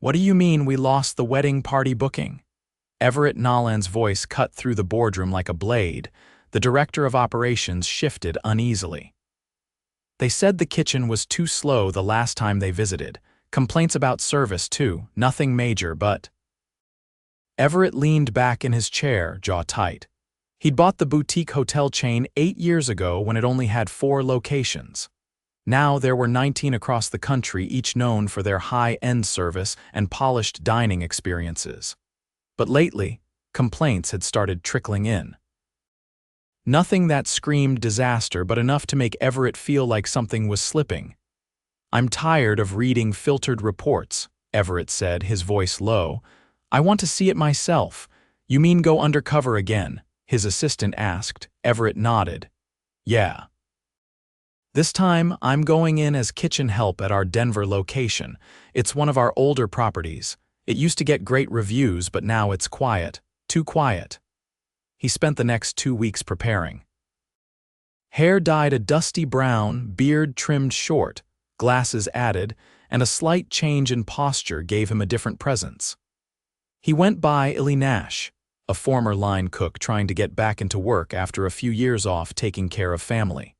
"What do you mean we lost the wedding party booking?" Everett Nolan's voice cut through the boardroom like a blade. The director of operations shifted uneasily. "They said the kitchen was too slow the last time they visited. Complaints about service, too. Nothing major, but—" Everett leaned back in his chair, jaw tight. He'd bought the boutique hotel chain 8 years ago when it only had 4 locations. Now there were 19 across the country, each known for their high-end service and polished dining experiences. But lately, complaints had started trickling in. Nothing that screamed disaster, but enough to make Everett feel like something was slipping. "I'm tired of reading filtered reports," Everett said, his voice low. "I want to see it myself." "You mean go undercover again?" his assistant asked. Everett nodded. "Yeah. This time, I'm going in as kitchen help at our Denver location. It's one of our older properties. It used to get great reviews, but now it's quiet. Too quiet." He spent the next 2 weeks preparing. Hair dyed a dusty brown, beard trimmed short, glasses added, and a slight change in posture gave him a different presence. He went by Illy Nash, a former line cook trying to get back into work after a few years off taking care of family.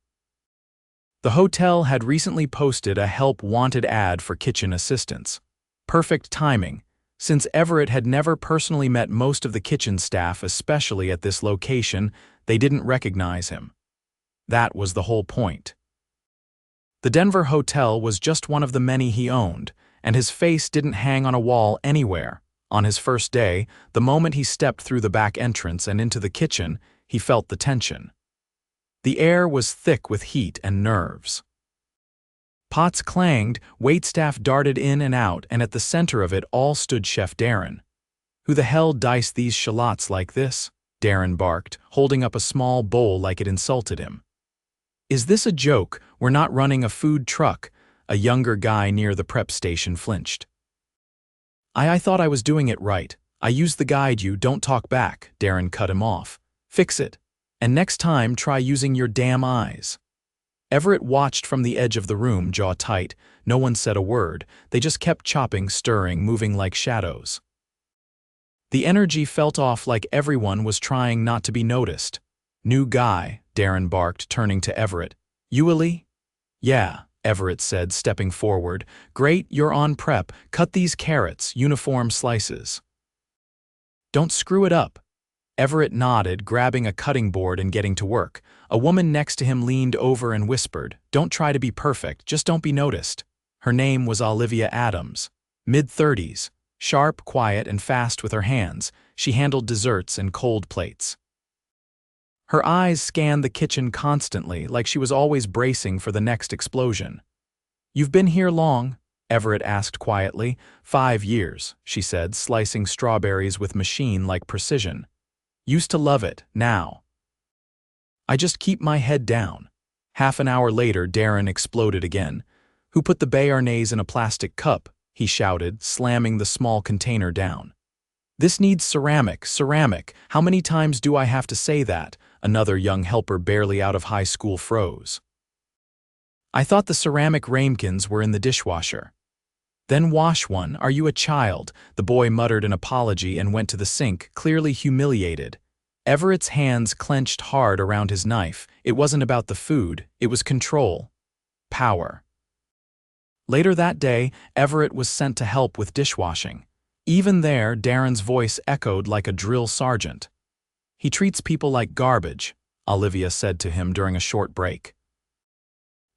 The hotel had recently posted a help wanted ad for kitchen assistants. Perfect timing, since Everett had never personally met most of the kitchen staff, especially at this location. They didn't recognize him. That was the whole point. The Denver hotel was just one of the many he owned, and his face didn't hang on a wall anywhere. On his first day, the moment he stepped through the back entrance and into the kitchen, he felt the tension. The air was thick with heat and nerves. Pots clanged, waitstaff darted in and out, and at the center of it all stood Chef Darren. "Who the hell diced these shallots like this?" Darren barked, holding up a small bowl like it insulted him. "Is this a joke? We're not running a food truck." A younger guy near the prep station flinched. I thought I was doing it right. I used the guide. You don't talk back," Darren cut him off. "Fix it. And next time, try using your damn eyes." Everett watched from the edge of the room, jaw tight. No one said a word. They just kept chopping, stirring, moving like shadows. The energy felt off, like everyone was trying not to be noticed. "New guy," Darren barked, turning to Everett. "You, Illy?" "Yeah," Everett said, stepping forward. "Great, you're on prep. Cut these carrots, uniform slices." "Don't screw it up." Everett nodded, grabbing a cutting board and getting to work. A woman next to him leaned over and whispered, "Don't try to be perfect, just don't be noticed." Her name was Olivia Adams. Mid-30s, sharp, quiet, and fast with her hands. She handled desserts and cold plates. Her eyes scanned the kitchen constantly, like she was always bracing for the next explosion. "You've been here long?" Everett asked quietly. 5 years, she said, slicing strawberries with machine-like precision. "Used to love it, now I just keep my head down." Half an hour later, Darren exploded again. "Who put the béarnaise in a plastic cup?" he shouted, slamming the small container down. "This needs ceramic, ceramic. How many times do I have to say that?" Another young helper barely out of high school froze. "I thought the ceramic ramekins were in the dishwasher." "Then wash one. Are you a child?" The boy muttered an apology and went to the sink, clearly humiliated. Everett's hands clenched hard around his knife. It wasn't about the food, it was control. Power. Later that day, Everett was sent to help with dishwashing. Even there, Darren's voice echoed like a drill sergeant. "He treats people like garbage," Olivia said to him during a short break.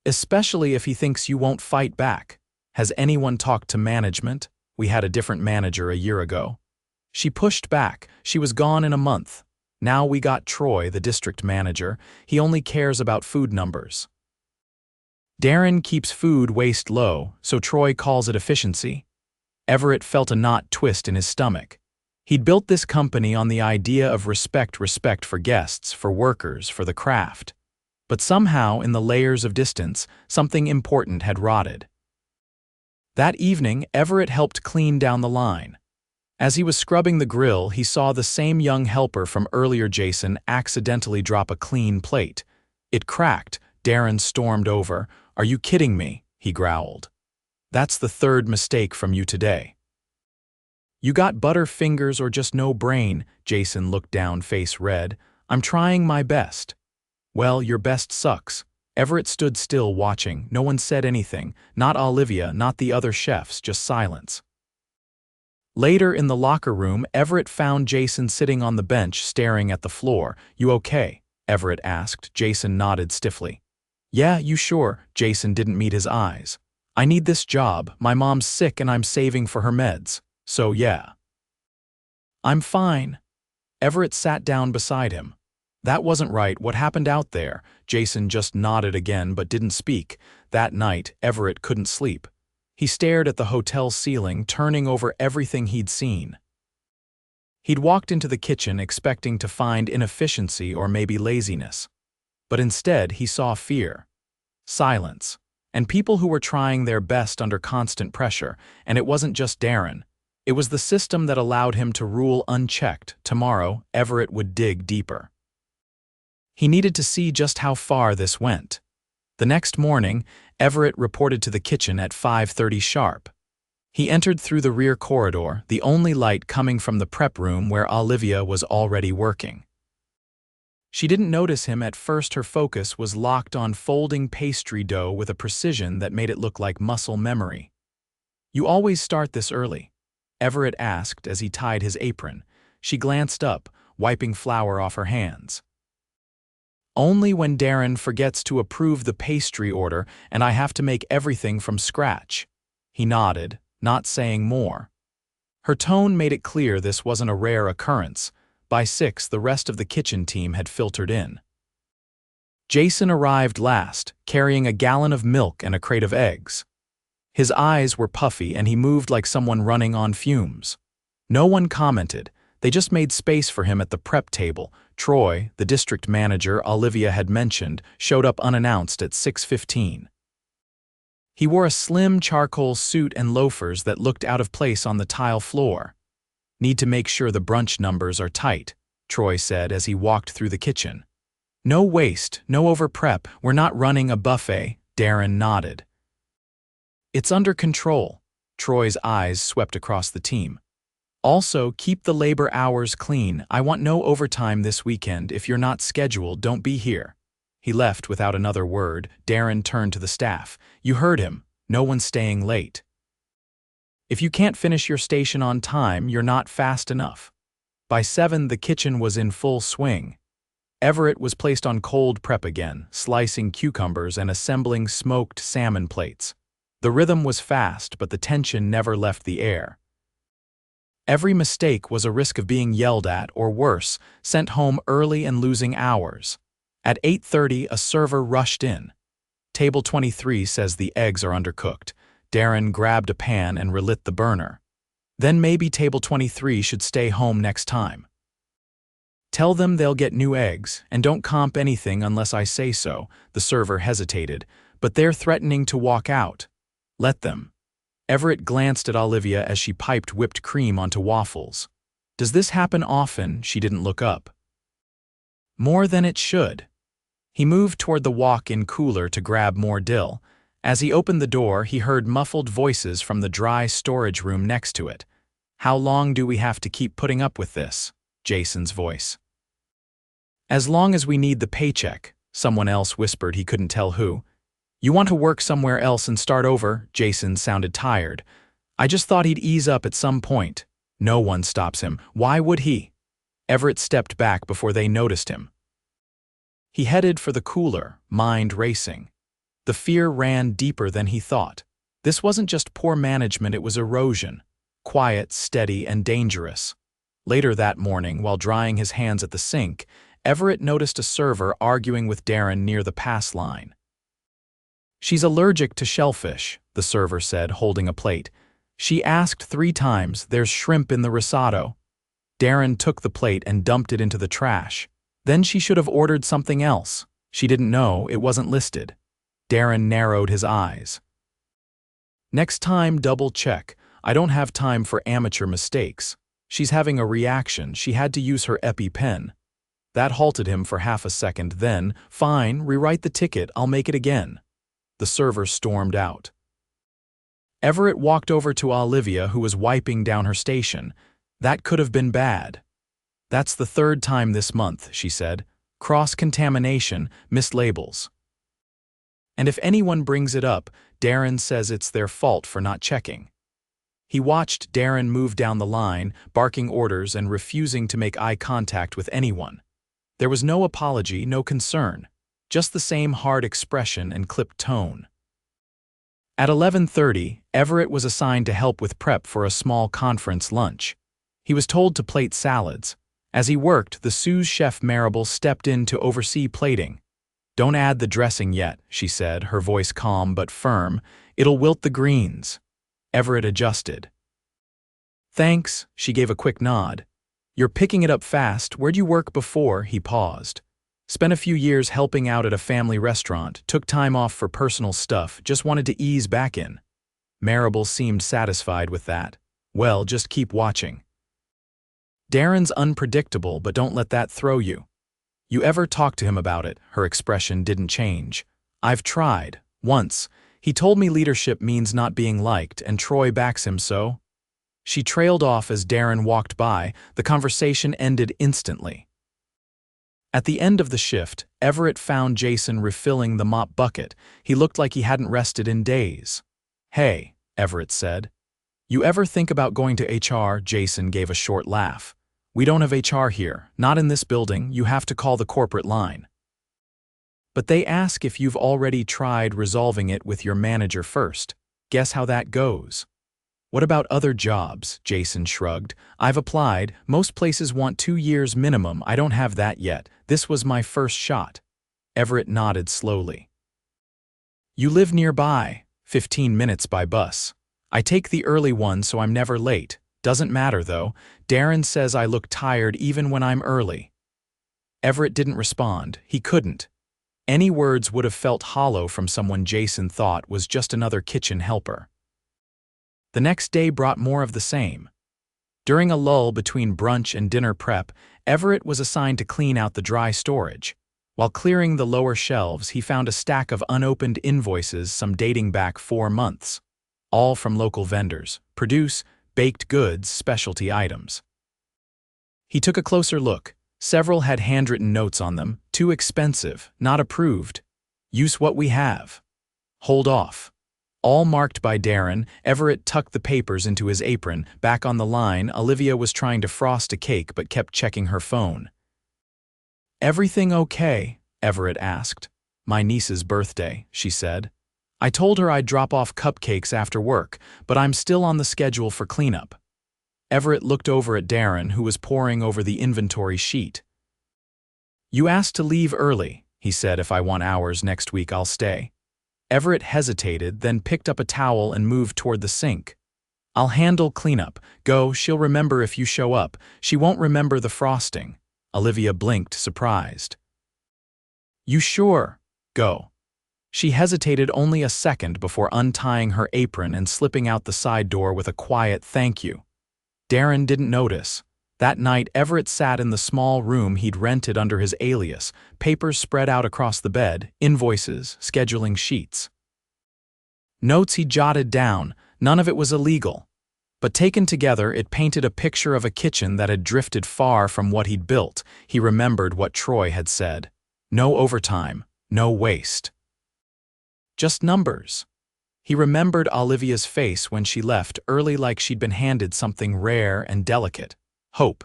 "Especially if he thinks you won't fight back. Has anyone talked to management? We had a different manager a year ago." She pushed back. She was gone in a month. "Now we got Troy, the district manager. He only cares about food numbers." Darren keeps food waste low, so Troy calls it efficiency. Everett felt a knot twist in his stomach. He'd built this company on the idea of respect for guests, for workers, for the craft. But somehow, in the layers of distance, something important had rotted. That evening, Everett helped clean down the line. As he was scrubbing the grill, he saw the same young helper from earlier, Jason, accidentally drop a clean plate. It cracked. Darren stormed over. "Are you kidding me?" he growled. "That's the 3rd mistake from you today." You got butter fingers or just no brain? Jason looked down, face red. I'm trying my best. Well, your best sucks. Everett stood still watching. No one said anything. Not Olivia, not the other chefs, just silence. Later in the locker room, Everett found Jason sitting on the bench staring at the floor. You okay? Everett asked. Jason nodded stiffly. Yeah, you sure? Jason didn't meet his eyes. I need this job. My mom's sick and I'm saving for her meds. So yeah. I'm fine. Everett sat down beside him. That wasn't right. What happened out there? Jason just nodded again but didn't speak. That night, Everett couldn't sleep. He stared at the hotel ceiling, turning over everything he'd seen. He'd walked into the kitchen expecting to find inefficiency or maybe laziness. But instead, he saw fear, silence, and people who were trying their best under constant pressure. And it wasn't just Darren. It was the system that allowed him to rule unchecked. Tomorrow, Everett would dig deeper. He needed to see just how far this went. The next morning, Everett reported to the kitchen at 5:30 sharp. He entered through the rear corridor, the only light coming from the prep room where Olivia was already working. She didn't notice him at first. Her focus was locked on folding pastry dough with a precision that made it look like muscle memory. You always start this early? Everett asked as he tied his apron. She glanced up, wiping flour off her hands. Only when Darren forgets to approve the pastry order and I have to make everything from scratch. He nodded, not saying more. Her tone made it clear this wasn't a rare occurrence. By 6, the rest of the kitchen team had filtered in. Jason arrived last, carrying a gallon of milk and a crate of eggs. His eyes were puffy and he moved like someone running on fumes. No one commented. They just made space for him at the prep table. Troy, the district manager Olivia had mentioned, showed up unannounced at 6:15. He wore a slim charcoal suit and loafers that looked out of place on the tile floor. Need to make sure the brunch numbers are tight, Troy said as he walked through the kitchen. No waste, no over-prep, we're not running a buffet, Darren nodded. It's under control. Troy's eyes swept across the team. Also, keep the labor hours clean. I want no overtime this weekend. If you're not scheduled, don't be here. He left without another word. Darren turned to the staff. You heard him. No one's staying late. If you can't finish your station on time, you're not fast enough. By 7, the kitchen was in full swing. Everett was placed on cold prep again, slicing cucumbers and assembling smoked salmon plates. The rhythm was fast, but the tension never left the air. Every mistake was a risk of being yelled at or worse, sent home early and losing hours. At 8:30, a server rushed in. Table 23 says the eggs are undercooked. Darren grabbed a pan and relit the burner. Then maybe table 23 should stay home next time. Tell them they'll get new eggs, and don't comp anything unless I say so. The server hesitated, but they're threatening to walk out. Let them. Everett glanced at Olivia as she piped whipped cream onto waffles. Does this happen often? She didn't look up. More than it should. He moved toward the walk-in cooler to grab more dill. As he opened the door, he heard muffled voices from the dry storage room next to it. How long do we have to keep putting up with this? Jason's voice. As long as we need the paycheck, someone else whispered, he couldn't tell who. You want to work somewhere else and start over? Jason sounded tired. I just thought he'd ease up at some point. No one stops him. Why would he? Everett stepped back before they noticed him. He headed for the cooler, mind racing. The fear ran deeper than he thought. This wasn't just poor management, it was erosion. Quiet, steady, and dangerous. Later that morning, while drying his hands at the sink, Everett noticed a server arguing with Darren near the pass line. She's allergic to shellfish, the server said, holding a plate. She asked 3 times, there's shrimp in the risotto. Darren took the plate and dumped it into the trash. Then she should have ordered something else. She didn't know, it wasn't listed. Darren narrowed his eyes. Next time, double check. I don't have time for amateur mistakes. She's having a reaction. She had to use her EpiPen. That halted him for half a second. Then, fine, rewrite the ticket. I'll make it again. The server stormed out. Everett walked over to Olivia, who was wiping down her station. That could have been bad. That's the third time this month, she said. Cross-contamination, mislabels. And if anyone brings it up, Darren says it's their fault for not checking. He watched Darren move down the line, barking orders and refusing to make eye contact with anyone. There was no apology, no concern, just the same hard expression and clipped tone. At 11:30, Everett was assigned to help with prep for a small conference lunch. He was told to plate salads. As he worked, the sous chef Marable stepped in to oversee plating. "Don't add the dressing yet," she said, her voice calm but firm. "It'll wilt the greens." Everett adjusted. "Thanks," she gave a quick nod. "You're picking it up fast. Where'd you work before?" He paused. "Spent a few years helping out at a family restaurant, took time off for personal stuff, just wanted to ease back in." Marable seemed satisfied with that. "Well, just keep watching." "Darren's unpredictable, but don't let that throw you." "You ever talk to him about it?" Her expression didn't change. "I've tried. Once. He told me leadership means not being liked, and Troy backs him so." She trailed off as Darren walked by. The conversation ended instantly. At the end of the shift, Everett found Jason refilling the mop bucket. He looked like he hadn't rested in days. "Hey," Everett said. "You ever think about going to HR?" Jason gave a short laugh. "We don't have HR here. Not in this building. You have to call the corporate line." "But they ask if you've already tried resolving it with your manager first. Guess how that goes." "What about other jobs?" Jason shrugged. "I've applied. Most places want 2 years minimum. I don't have that yet. This was my first shot." Everett nodded slowly. "You live nearby. 15 minutes by bus. I take the early one so I'm never late. Doesn't matter though. Darren says I look tired even when I'm early." Everett didn't respond. He couldn't. Any words would have felt hollow from someone Jason thought was just another kitchen helper. The next day brought more of the same. During a lull between brunch and dinner prep, Everett was assigned to clean out the dry storage. While clearing the lower shelves, he found a stack of unopened invoices, some dating back 4 months. All from local vendors: produce, baked goods, specialty items. He took a closer look. Several had handwritten notes on them: "Too expensive, not approved, use what we have, hold off." All marked by Darren. Everett tucked the papers into his apron. Back on the line, Olivia was trying to frost a cake but kept checking her phone. "Everything okay?" Everett asked. "My niece's birthday," she said. "I told her I'd drop off cupcakes after work, but I'm still on the schedule for cleanup." Everett looked over at Darren, who was poring over the inventory sheet. "You asked to leave early," he said. "If I want hours next week, I'll stay." Everett hesitated, then picked up a towel and moved toward the sink. "I'll handle cleanup. Go, she'll remember if you show up. She won't remember the frosting." Olivia blinked, surprised. "You sure? Go." She hesitated only a second before untying her apron and slipping out the side door with a quiet "thank you." Darren didn't notice. That night, Everett sat in the small room he'd rented under his alias, papers spread out across the bed, invoices, scheduling sheets. Notes he jotted down, none of it was illegal. But taken together, it painted a picture of a kitchen that had drifted far from what he'd built. He remembered what Troy had said. No overtime, no waste. Just numbers. He remembered Olivia's face when she left early, like she'd been handed something rare and delicate. Hope.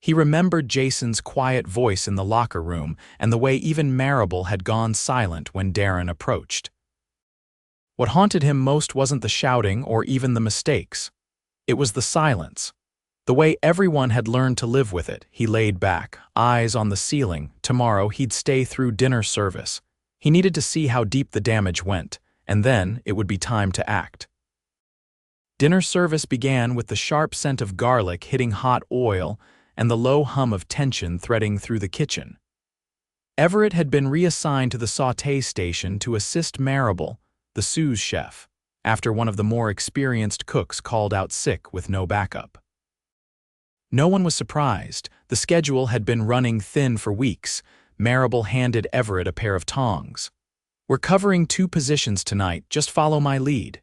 He remembered Jason's quiet voice in the locker room and the way even Marable had gone silent when Darren approached. What haunted him most wasn't the shouting or even the mistakes. It was the silence. The way everyone had learned to live with it. He laid back, eyes on the ceiling. Tomorrow he'd stay through dinner service. He needed to see how deep the damage went, and then it would be time to act. Dinner service began with the sharp scent of garlic hitting hot oil and the low hum of tension threading through the kitchen. Everett had been reassigned to the sauté station to assist Marable, the sous chef, after one of the more experienced cooks called out sick with no backup. No one was surprised. The schedule had been running thin for weeks. Marable handed Everett a pair of tongs. "We're covering 2 positions tonight. Just follow my lead."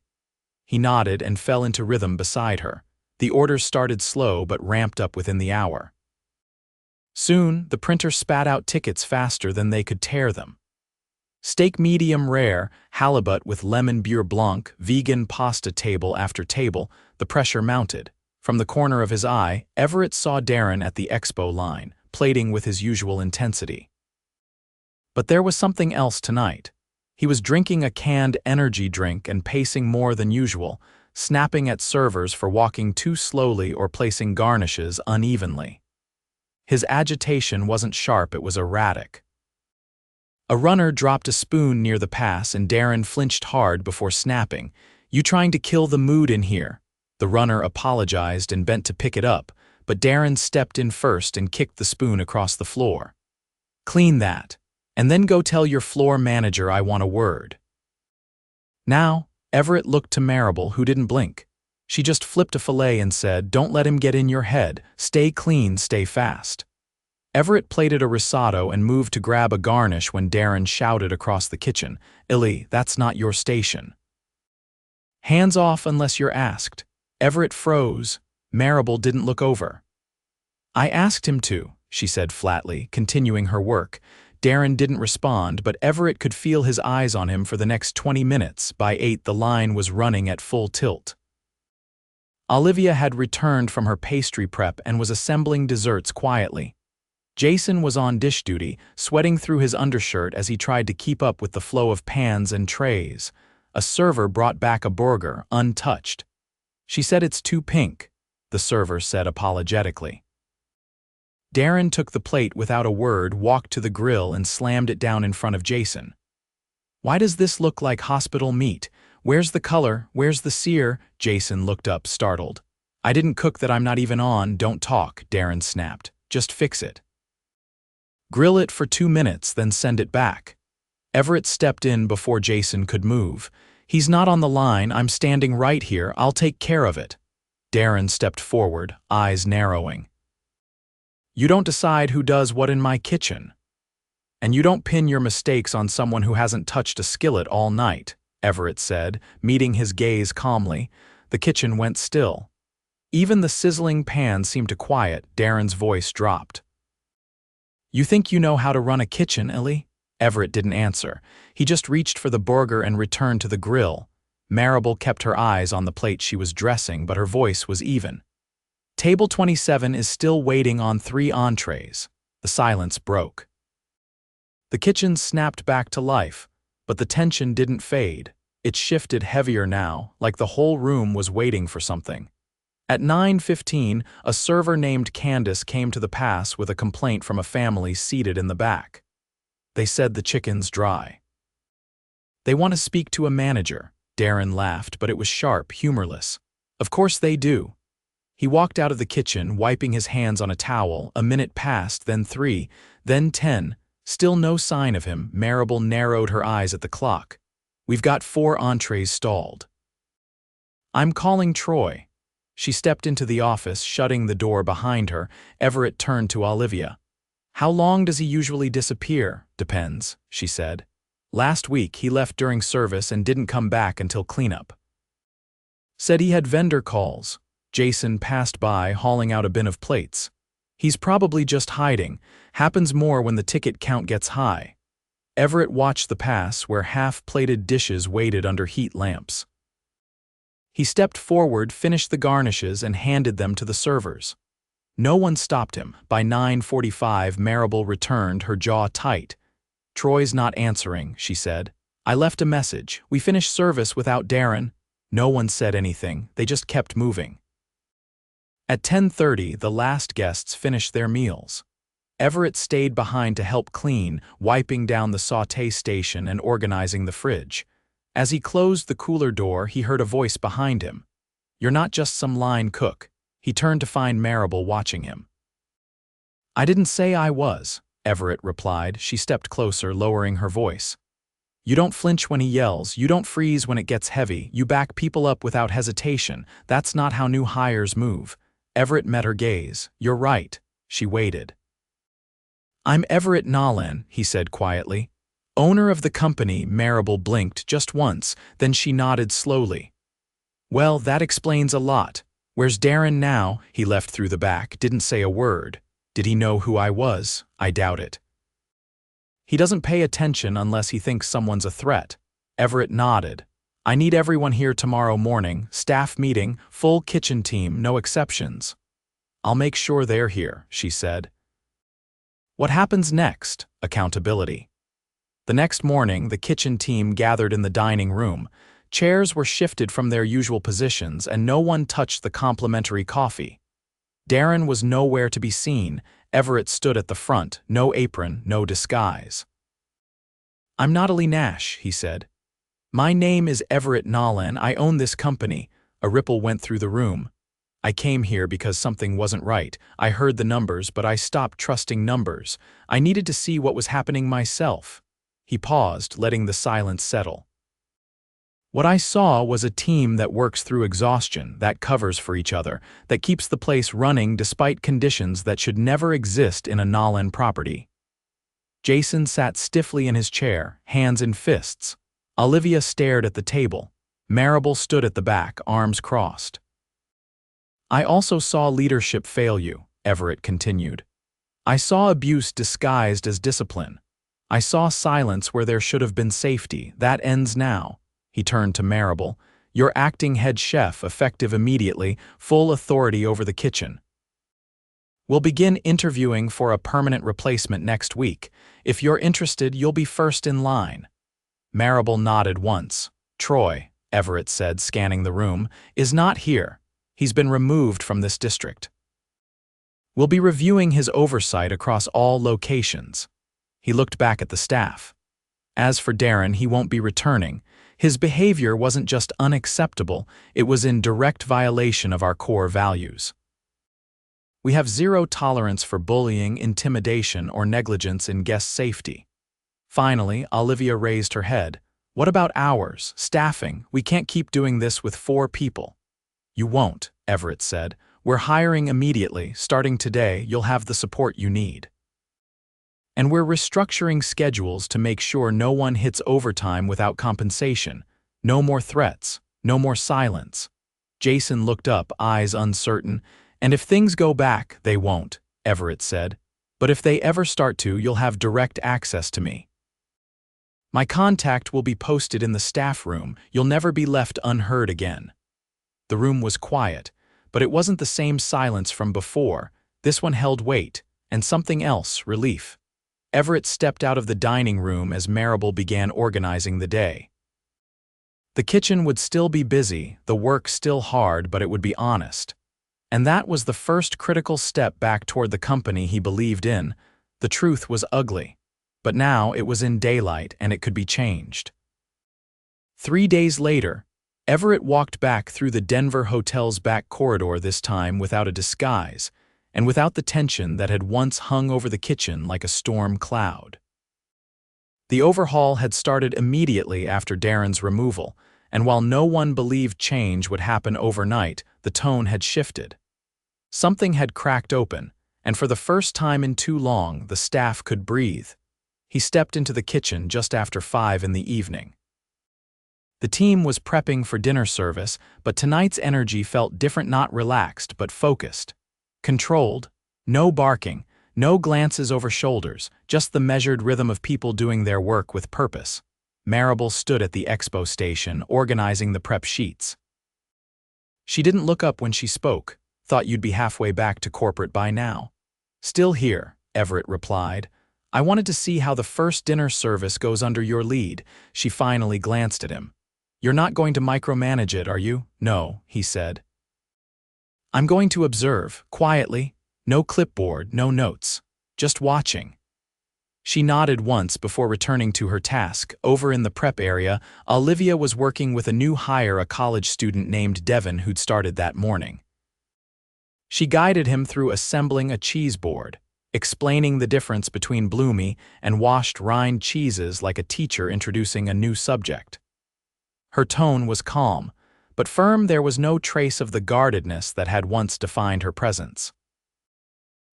He nodded and fell into rhythm beside her. The orders started slow but ramped up within the hour. Soon, the printer spat out tickets faster than they could tear them. Steak medium rare, halibut with lemon beurre blanc, vegan pasta table after table, the pressure mounted. From the corner of his eye, Everett saw Darren at the expo line, plating with his usual intensity. But there was something else tonight. He was drinking a canned energy drink and pacing more than usual, snapping at servers for walking too slowly or placing garnishes unevenly. His agitation wasn't sharp, it was erratic. A runner dropped a spoon near the pass and Darren flinched hard before snapping. "You trying to kill the mood in here?" The runner apologized and bent to pick it up, but Darren stepped in first and kicked the spoon across the floor. "Clean that. And then go tell your floor manager I want a word." Now, Everett looked to Marable, who didn't blink. She just flipped a fillet and said, "Don't let him get in your head. Stay clean, stay fast." Everett plated a risotto and moved to grab a garnish when Darren shouted across the kitchen, "Illy, that's not your station." "Hands off unless you're asked." Everett froze. Marable didn't look over. "I asked him to," she said flatly, continuing her work. Darren didn't respond, but Everett could feel his eyes on him for the next 20 minutes. By 8, the line was running at full tilt. Olivia had returned from her pastry prep and was assembling desserts quietly. Jason was on dish duty, sweating through his undershirt as he tried to keep up with the flow of pans and trays. A server brought back a burger, untouched. "She said it's too pink," the server said apologetically. Darren took the plate without a word, walked to the grill and slammed it down in front of Jason. "Why does this look like hospital meat? Where's the color? Where's the sear?" Jason looked up, startled. "I didn't cook that, I'm not even on." "Don't talk," Darren snapped. "Just fix it. Grill it for 2 minutes, then send it back." Everett stepped in before Jason could move. "He's not on the line, I'm standing right here, I'll take care of it." Darren stepped forward, eyes narrowing. "You don't decide who does what in my kitchen. And you don't pin your mistakes on someone who hasn't touched a skillet all night," Everett said, meeting his gaze calmly. The kitchen went still. Even the sizzling pan seemed to quiet. Darren's voice dropped. "You think you know how to run a kitchen, Ellie?" Everett didn't answer. He just reached for the burger and returned to the grill. Marable kept her eyes on the plate she was dressing, but her voice was even. "Table 27 is still waiting on 3 entrees." The silence broke. The kitchen snapped back to life, but the tension didn't fade. It shifted heavier now, like the whole room was waiting for something. At 9:15, a server named Candace came to the pass with a complaint from a family seated in the back. They said the chicken's dry. "They want to speak to a manager." Darren laughed, but it was sharp, humorless. "Of course they do." He walked out of the kitchen, wiping his hands on a towel. A minute passed, then 3, then 10. Still no sign of him. Marable narrowed her eyes at the clock. "We've got 4 entrees stalled." "I'm calling Troy." She stepped into the office, shutting the door behind her. Everett turned to Olivia. "How long does he usually disappear?" "Depends," she said. "Last week he left during service and didn't come back until cleanup. Said he had vendor calls." Jason passed by, hauling out a bin of plates. "He's probably just hiding. Happens more when the ticket count gets high." Everett watched the pass, where half-plated dishes waited under heat lamps. He stepped forward, finished the garnishes, and handed them to the servers. No one stopped him. By 9:45, Marable returned, her jaw tight. "Troy's not answering," she said. "I left a message. We finished service without Darren." No one said anything. They just kept moving. At 10:30, the last guests finished their meals. Everett stayed behind to help clean, wiping down the sauté station and organizing the fridge. As he closed the cooler door, he heard a voice behind him. "You're not just some line cook." He turned to find Marable watching him. "I didn't say I was," Everett replied. She stepped closer, lowering her voice. "You don't flinch when he yells. You don't freeze when it gets heavy. You back people up without hesitation. That's not how new hires move." Everett met her gaze. "You're right." She waited. "I'm Everett Nolan," he said quietly. "Owner of the company." Marable blinked just once, then she nodded slowly. Well, that explains a lot. Where's Darren now? He left through the back, didn't say a word. Did he know who I was? I doubt it. He doesn't pay attention unless he thinks someone's a threat. Everett nodded. I need everyone here tomorrow morning, staff meeting, full kitchen team, no exceptions. I'll make sure they're here, she said. What happens next? Accountability. The next morning, the kitchen team gathered in the dining room. Chairs were shifted from their usual positions and no one touched the complimentary coffee. Darren was nowhere to be seen. Everett stood at the front, no apron, no disguise. I'm not Ali Nash, he said. My name is Everett Nolan. I own this company. A ripple went through the room. I came here because something wasn't right. I heard the numbers, but I stopped trusting numbers. I needed to see what was happening myself. He paused, letting the silence settle. What I saw was a team that works through exhaustion, that covers for each other, that keeps the place running despite conditions that should never exist in a Nolan property. Jason sat stiffly in his chair, hands in fists. Olivia stared at the table. Marable stood at the back, arms crossed. I also saw leadership fail you, Everett continued. I saw abuse disguised as discipline. I saw silence where there should have been safety. That ends now. He turned to Marable. You're acting head chef, effective immediately, full authority over the kitchen. We'll begin interviewing for a permanent replacement next week. If you're interested, you'll be first in line. Marable nodded once. Troy, Everett said, scanning the room, is not here. He's been removed from this district. We'll be reviewing his oversight across all locations. He looked back at the staff. As for Darren, he won't be returning. His behavior wasn't just unacceptable, it was in direct violation of our core values. We have zero tolerance for bullying, intimidation, or negligence in guest safety. Finally, Olivia raised her head. What about hours, staffing? We can't keep doing this with 4 people. You won't, Everett said. We're hiring immediately. Starting today, you'll have the support you need. And we're restructuring schedules to make sure no one hits overtime without compensation. No more threats. No more silence. Jason looked up, eyes uncertain. And if things go back, they won't, Everett said. But if they ever start to, you'll have direct access to me. My contact will be posted in the staff room. You'll never be left unheard again. The room was quiet, but it wasn't the same silence from before. This one held weight, and something else, relief. Everett stepped out of the dining room as Marable began organizing the day. The kitchen would still be busy, the work still hard, but it would be honest. And that was the first critical step back toward the company he believed in. The truth was ugly, but now it was in daylight and it could be changed. 3 days later, Everett walked back through the Denver hotel's back corridor, this time without a disguise, and without the tension that had once hung over the kitchen like a storm cloud. The overhaul had started immediately after Darren's removal, and while no one believed change would happen overnight, the tone had shifted. Something had cracked open, and for the first time in too long, the staff could breathe. He stepped into the kitchen just after 5 in the evening. The team was prepping for dinner service, but tonight's energy felt different, not relaxed, but focused. Controlled, no barking, no glances over shoulders, just the measured rhythm of people doing their work with purpose. Marable stood at the expo station, organizing the prep sheets. She didn't look up when she spoke. Thought you'd be halfway back to corporate by now. Still here, Everett replied. I wanted to see how the first dinner service goes under your lead. She finally glanced at him. You're not going to micromanage it, are you? No, he said. I'm going to observe, quietly. No clipboard, no notes. Just watching. She nodded once before returning to her task. Over in the prep area, Olivia was working with a new hire, a college student named Devin who'd started that morning. She guided him through assembling a cheese board, explaining the difference between bloomy and washed rind cheeses like a teacher introducing a new subject. Her tone was calm, but firm. There was no trace of the guardedness that had once defined her presence.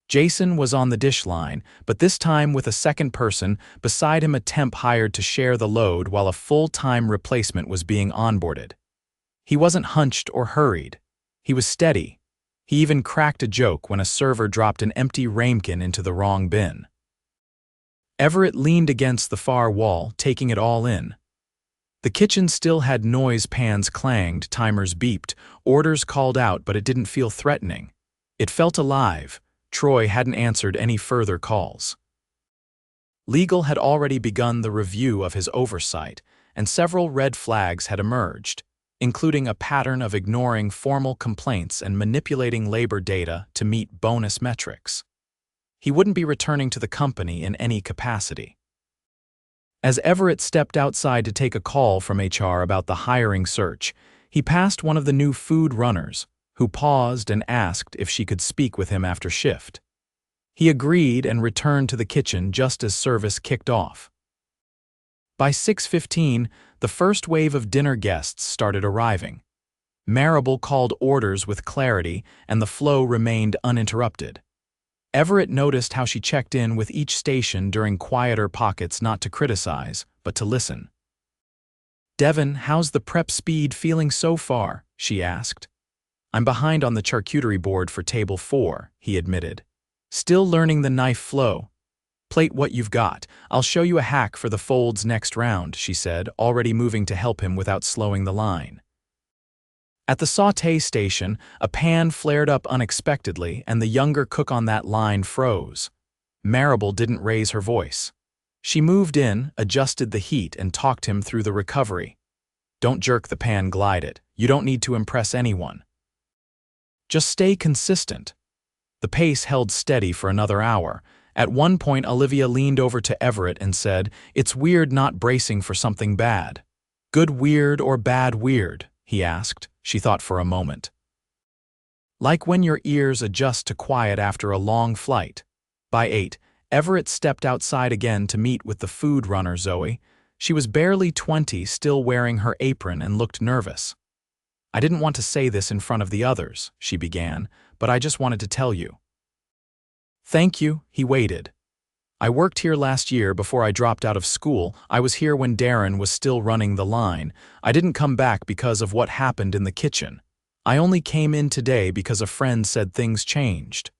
Jason was on the dish line, but this time with a second person, beside him a temp hired to share the load while a full-time replacement was being onboarded. He wasn't hunched or hurried. He was steady. He even cracked a joke when a server dropped an empty ramekin into the wrong bin. Everett leaned against the far wall, taking it all in. The kitchen still had noise, pans clanged, timers beeped, orders called out, but it didn't feel threatening. It felt alive. Troy hadn't answered any further calls. Legal had already begun the review of his oversight, and several red flags had emerged, including a pattern of ignoring formal complaints and manipulating labor data to meet bonus metrics. He wouldn't be returning to the company in any capacity. As Everett stepped outside to take a call from HR about the hiring search, he passed one of the new food runners, who paused and asked if she could speak with him after shift. He agreed and returned to the kitchen just as service kicked off. By 6:15, the first wave of dinner guests started arriving. Marable called orders with clarity, and the flow remained uninterrupted. Everett noticed how she checked in with each station during quieter pockets, not to criticize, but to listen. "Devin, how's the prep speed feeling so far?" she asked. "I'm behind on the charcuterie board for table 4, he admitted. "Still learning the knife flow. Plate what you've got. I'll show you a hack for the folds next round," she said, already moving to help him without slowing the line. At the sauté station, a pan flared up unexpectedly, and the younger cook on that line froze. Marable didn't raise her voice. She moved in, adjusted the heat, and talked him through the recovery. "Don't jerk the pan, glide it. You don't need to impress anyone. Just stay consistent." The pace held steady for another hour. At one point, Olivia leaned over to Everett and said, "It's weird not bracing for something bad." "Good weird or bad weird?" he asked. She thought for a moment. "Like when your ears adjust to quiet after a long flight." By 8, Everett stepped outside again to meet with the food runner Zoe. She was barely 20, still wearing her apron, and looked nervous. "I didn't want to say this in front of the others," she began, "but I just wanted to tell you." "Thank you," he waited. "I worked here last year before I dropped out of school. I was here when Darren was still running the line. I didn't come back because of what happened in the kitchen. I only came in today because a friend said things changed."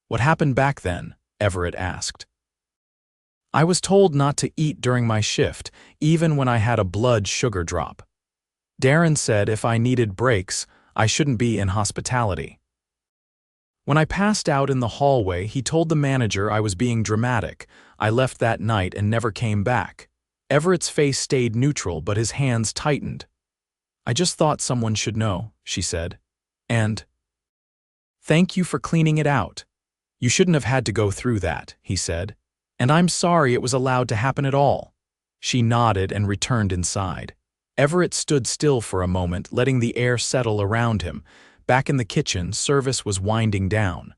"What happened back then?" Everett asked. "I was told not to eat during my shift, even when I had a blood sugar drop. Darren said if I needed breaks, I shouldn't be in hospitality. When I passed out in the hallway, he told the manager I was being dramatic. I left that night and never came back." Everett's face stayed neutral, but his hands tightened. "I just thought someone should know," she said. "And thank you for cleaning it out. You shouldn't have had to go through that," he said. "And I'm sorry it was allowed to happen at all." She nodded and returned inside. Everett stood still for a moment, letting the air settle around him. Back in the kitchen, service was winding down.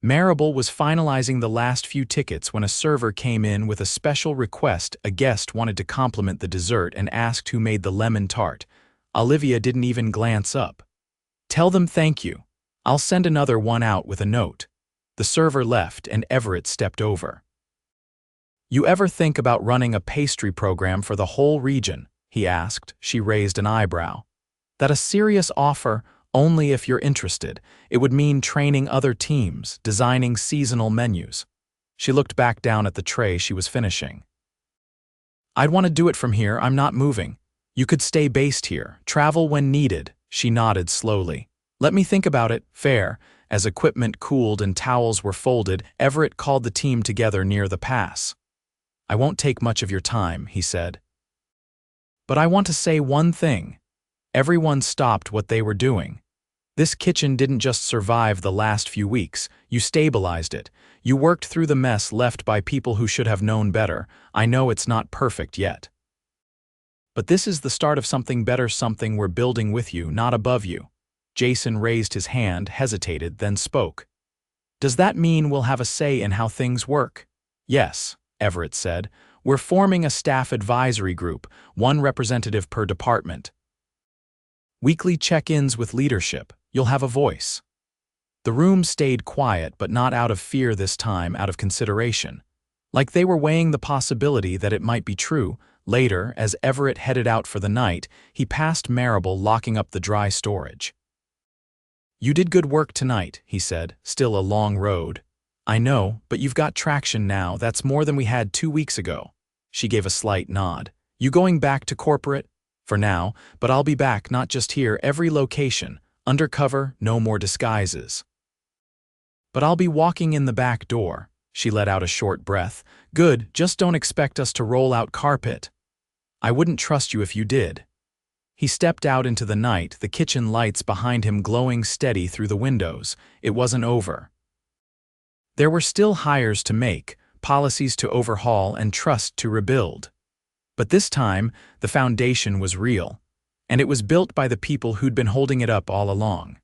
Marable was finalizing the last few tickets when a server came in with a special request. A guest wanted to compliment the dessert and asked who made the lemon tart. Olivia didn't even glance up. "Tell them thank you. I'll send another one out with a note." The server left and Everett stepped over. "You ever think about running a pastry program for the whole region?" he asked. She raised an eyebrow. "That a serious offer? Only if you're interested. It would mean training other teams, designing seasonal menus." She looked back down at the tray she was finishing. "I'd want to do it from here. I'm not moving. You could stay based here, travel when needed." She nodded slowly. "Let me think about it." "Fair." As equipment cooled and towels were folded, Everett called the team together near the pass. "I won't take much of your time," he said. "But I want to say one thing." Everyone stopped what they were doing. "This kitchen didn't just survive the last few weeks. You stabilized it. You worked through the mess left by people who should have known better. I know it's not perfect yet. But this is the start of something better, something we're building with you, not above you." Jason raised his hand, hesitated, then spoke. "Does that mean we'll have a say in how things work?" "Yes," Everett said. "We're forming a staff advisory group, one representative per department. Weekly check-ins with leadership. You'll have a voice." The room stayed quiet, but not out of fear this time, out of consideration. Like they were weighing the possibility that it might be true. Later, as Everett headed out for the night, he passed Marable locking up the dry storage. "You did good work tonight," he said, "still a long road." "I know, but you've got traction now, that's more than we had 2 weeks ago." She gave a slight nod. "You going back to corporate?" "For now, but I'll be back, not just here, every location. Undercover, no more disguises." "But I'll be walking in the back door." She let out a short breath. "Good, just don't expect us to roll out carpet." "I wouldn't trust you if you did." He stepped out into the night, the kitchen lights behind him glowing steady through the windows. It wasn't over. There were still hires to make, policies to overhaul, and trust to rebuild. But this time, the foundation was real, and it was built by the people who'd been holding it up all along.